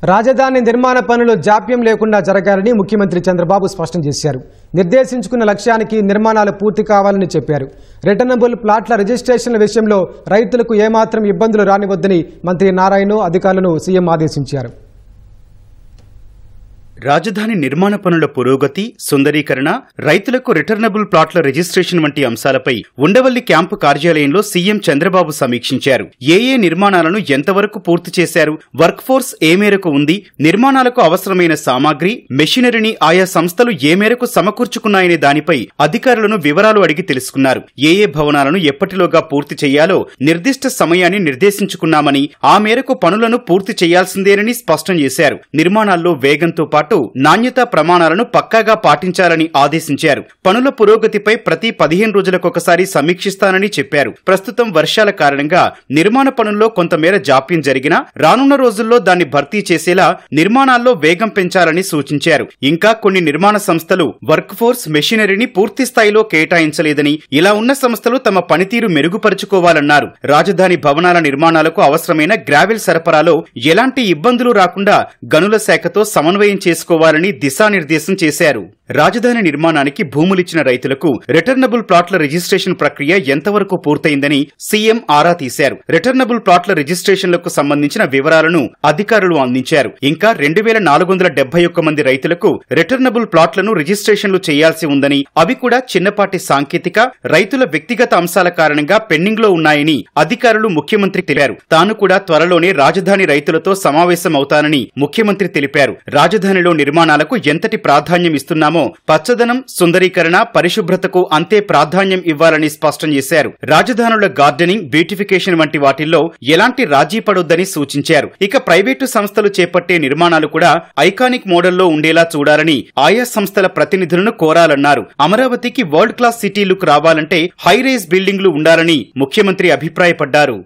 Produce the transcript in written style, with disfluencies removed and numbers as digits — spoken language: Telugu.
రాజధాని నిర్మాణ పనులు జాప్యం లేకుండా జరగాలని ముఖ్యమంత్రి చంద్రబాబు స్పష్టం చేశారు. నిర్దేశించుకున్న లక్ష్యానికి నిర్మాణాలు పూర్తి కావాలని చెప్పారు. రిటర్నబుల్ ప్లాట్ల రిజిస్ట్రేషన్ల విషయంలో రైతులకు ఏమాత్రం ఇబ్బందులు రానివద్దని మంత్రి నారాయణ అధికారులను సీఎం ఆదేశించారు. రాజధాని నిర్మాణ పనుల పురోగతి, సుందరీకరణ, రైతులకు రిటర్నబుల్ ప్లాట్ల రిజిస్ట్రేషన్ వంటి అంశాలపై ఉండవల్లి క్యాంపు కార్యాలయంలో సీఎం చంద్రబాబు సమీక్షించారు. ఏ నిర్మాణాలను ఎంతవరకు పూర్తి చేశారు, వర్క్ ఫోర్స్ ఏ మేరకు ఉంది, నిర్మాణాలకు అవసరమైన సామాగ్రి, మెషినరీని ఆయా సంస్థలు ఏ మేరకు సమకూర్చుకున్నాయనే దానిపై అధికారులను వివరాలు అడిగి తెలుసుకున్నారు. ఏ భవనాలను ఎప్పటిలోగా పూర్తి చేయాలో నిర్దిష్ట సమయాన్ని నిర్దేశించుకున్నామని, ఆ మేరకు పనులను పూర్తి చేయాల్సిందేనని స్పష్టం చేశారు. నిర్మాణాల్లో వేగంతో పాటు నాణ్యతా ప్రమాణాలను పక్కాగా పాటించాలని ఆదేశించారు. పనుల పురోగతిపై ప్రతి 15 రోజులకొకసారి సమీక్షిస్తానని చెప్పారు. ప్రస్తుతం వర్షాల కారణంగా నిర్మాణ పనుల్లో కొంతమేర జాప్యం జరిగినా రానున్న రోజుల్లో దాన్ని భర్తీ చేసేలా నిర్మాణాల్లో వేగం పెంచాలని సూచించారు. ఇంకా కొన్ని నిర్మాణ సంస్థలు వర్క్ ఫోర్స్, మెషినరీని పూర్తి స్థాయిలో కేటాయించలేదని, ఇలా ఉన్న సంస్థలు తమ పనితీరు మెరుగుపరుచుకోవాలన్నారు. రాజధాని భవనాల నిర్మాణాలకు అవసరమైన గ్రావెల్ సరఫరాలో ఎలాంటి ఇబ్బందులు రాకుండా గనుల శాఖతో సమన్వయం చేసుకోవాలని దిశానిర్దేశం చేశారు. రాజధాని నిర్మాణానికి భూములిచ్చిన రైతులకు రిటర్నబుల్ ప్లాట్ల రిజిస్ట్రేషన్ ప్రక్రియ ఎంతవరకు పూర్తయిందని సీఎం ఆరా తీశారు. రిటర్నబుల్ ప్లాట్ల రిజిస్ట్రేషన్లకు సంబంధించిన వివరాలను అధికారులు అందించారు. ఇంకా 2471 మంది రైతులకు రిటర్నబుల్ ప్లాట్లను రిజిస్ట్రేషన్లు చేయాల్సి ఉందని, అవి కూడా చిన్నపాటి సాంకేతిక, రైతుల వ్యక్తిగత అంశాల కారణంగా పెండింగ్ లో ఉన్నాయని అధికారులు ముఖ్యమంత్రి తెలిపారు. తాను కూడా త్వరలోనే రాజధాని రైతులతో సమావేశమవుతానని ముఖ్యమంత్రి తెలిపారు. రాజధానిలో నిర్మాణాలకు ఎంతటి ప్రాధాన్యం ఇస్తున్నామో పచ్చదనం, సుందరీకరణ, పరిశుభ్రతకు అంతే ప్రాధాన్యం ఇవ్వాలని స్పష్టం చేశారు. రాజధానుల గార్డెనింగ్, బ్యూటిఫికేషన్ వంటి వాటిల్లో ఎలాంటి రాజీ పడొద్దని సూచించారు. ఇక ప్రైవేటు సంస్థలు చేపట్టే నిర్మాణాలు కూడా ఐకానిక్ మోడల్లో ఉండేలా చూడాలని ఆయా సంస్థల ప్రతినిధులను కోరాలన్నారు. అమరావతికి వరల్డ్ క్లాస్ సిటీ లుక్ రావాలంటే హై రైజ్ బిల్డింగ్లు ఉండాలని ముఖ్యమంత్రి అభిప్రాయపడ్డారు.